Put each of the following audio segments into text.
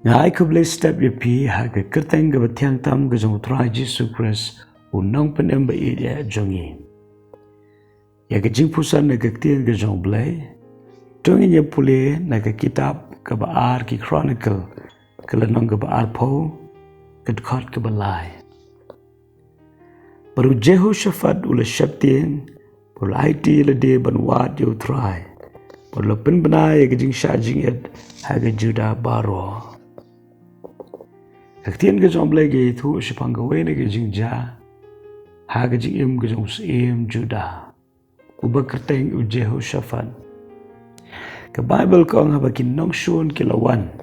Ngai ku Blei step ye pi ha ke kerteng ke betiang tam ke jong trai Jesus Christ unang penem ba ide jongi. Ya ke jingpuson na ke tien ke jong Blei. Jongi ye pule na ke kitab ke baar ki chronicle ke lenong ke baar po ke khot ke balai. Baru Jehoshaphat ula syaptien baru IT le de ban wat yo trai. Baru pen bena ye ke jing sha jing et ha ke Juda baro. Kaktian ke jong Blei ke thu sipang ke wene ke jing ja ha ke jing im ke jong im Juda uba kerteng u Jehoshaphat ke Bible ko ang haba kinong shun kilawan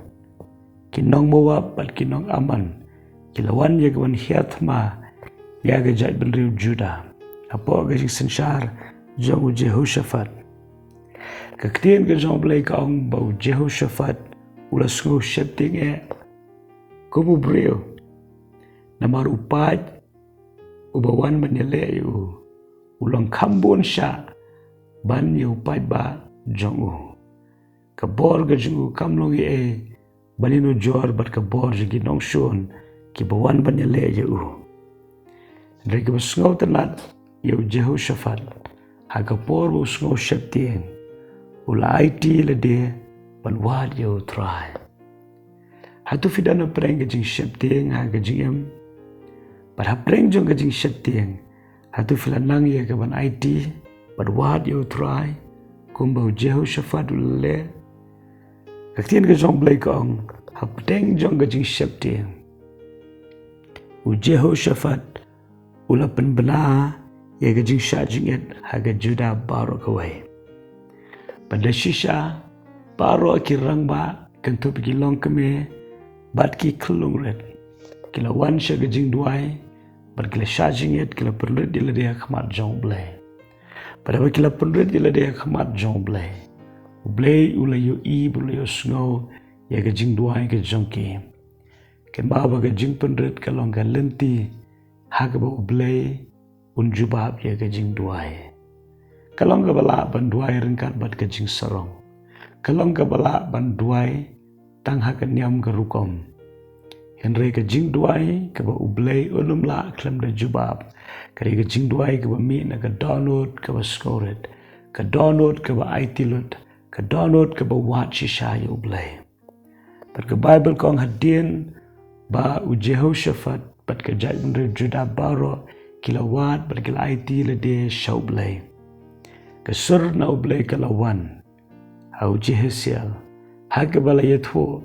kinong Moab bat kinong Aman kilawan ye ke wan thma ya ke jat ben riu Juda apo ke jing sensar jong u Jehoshaphat kaktian ke jong Blei ka ong ba u Jehoshaphat ula sngo shepting e kubu brio namar upaj ubawan menyele yu ulang kambun sya ban yu upaj ba jong u kabor ga jong u kamlong e banino jor bat kabor jigi nong shun ki bawan menyele yu dari ke basngau tenat yu Jehoshaphat ha kapor bu sngo syeptieng ula IT le de ban wad yu try hatu fidana preng ke jing syeptieng ha ke jing em but ha preng jong ke jing syeptieng hatu filanang ye ke ban IT but wad you try kumba Jehoshaphat le kaktian ke jong Blei ko ong ha preng jong ke jing syeptieng u Jehoshaphat ula pen bena ye ke jing sha jing et ha ke Juda baro kawai pada shisha baro kirang ba kentu pi long keme bat ki klung red kila wan sha ke jing duai bat kila sha jing et kila perlut dila dia khmat jong Blei pada ba kila perlut dila dia khmat jong Blei Blei ula yu I ula yu sngo ya ke jing duai ke jong ki ken ba ba ke jing perlut ke long ke lenti ha ke ba Blei un jubab ya ke jing duai kalong ke bala ban duai rengkat bat ke jing sarong kalong ke bala ban duai tang ha ke niam ke rukom Henry ke jing duai ke ba Blei ulum la klem de jubab ke jing duai ke ba mi na ke download ke ba scoret ke download ke ba IT lut ke download ke ba wat shisha yu Blei pat ke Bible kong hadin ba u Jehoshaphat pat ke jai ben Juda baro kilawat bat ke IT le de shau Blei ke sur na Blei ke lawan au Jehesiel ha ke bala yetho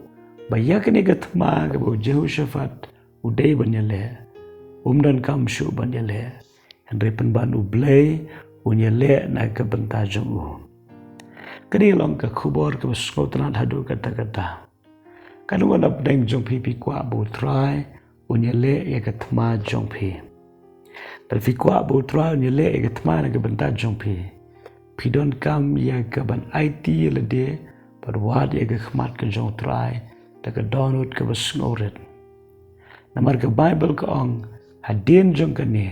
bayak ni ke thma ke ba Jehoshaphat udai banyale umdan kam shu banyale Henry pen ban u Blei unyale na ke benta jong u kani long ke khubor ke skotran hadu kata-kata kanu wana deng jong pi kwa bu try unyale ya ke thma jong pi per fi kwa bu try unyale ya ke thma na ke benta jong pi pidon kam ya ke ban IT le de per wad ya ke khmat ke jong try ta ke download ke bas ngoret namar ke Bible ke ong hadin jong ke ni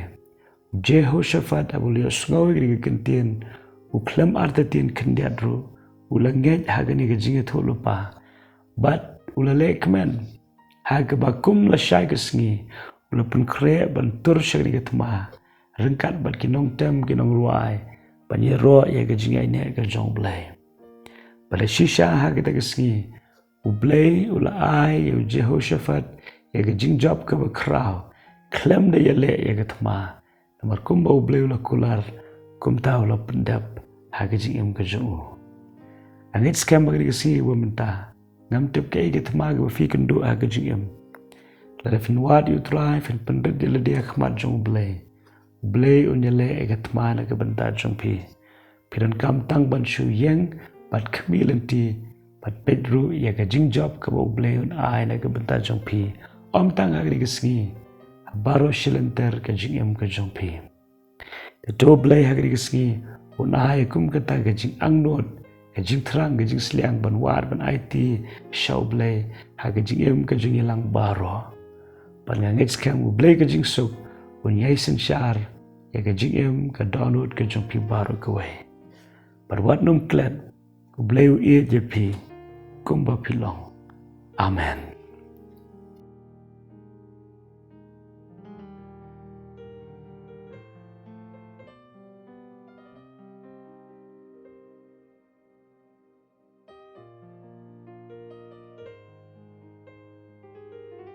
Jehoshaphat abul yosngaw ke kentien u klem artatin kendiadru ulangej hagani ke jinget hulupa but ulale kmen hag bakum la shay ke sngi ula pen kre ban tur shagri ke tma rengkat bat kinong tem kinong ruai panyero ya ke jingai ne ke jong Blei pada shisha hag ta ke sngi u Blei ula ai u Jehoshaphat ya ke jing job ke bakraw klem de yale ya ke tma namar kumba u Blei ula kular kumta ula pendap hag jing em ke jong angit scam bagi ke sngi wa menta ngam tip ke ke tma ke fi kan do hag jing em la fin wad you try fin pendet de dia khmat jong Blei unyale ke tma na ke benta jong pi piran kam tang ban shu yeng bat khmilenti pat pedru ya ke jing job ke ba Blei un ai na ke benta jong pi om tang agri ke sngi baro shilenter ke jing em ke jong pi de to Blei agri ke sngi un ai kum ke ta ke jing angnot ke jing thrang ke jing sliang ban war ban IT shau Blei ha ke jing em ke jing ilang baro pan ngit scam Blei ke jing suk un yai sen shar ya ke jing em ke download ke jong pi baro ke wai par wat num klet Blei u e je pi kumba pilong amen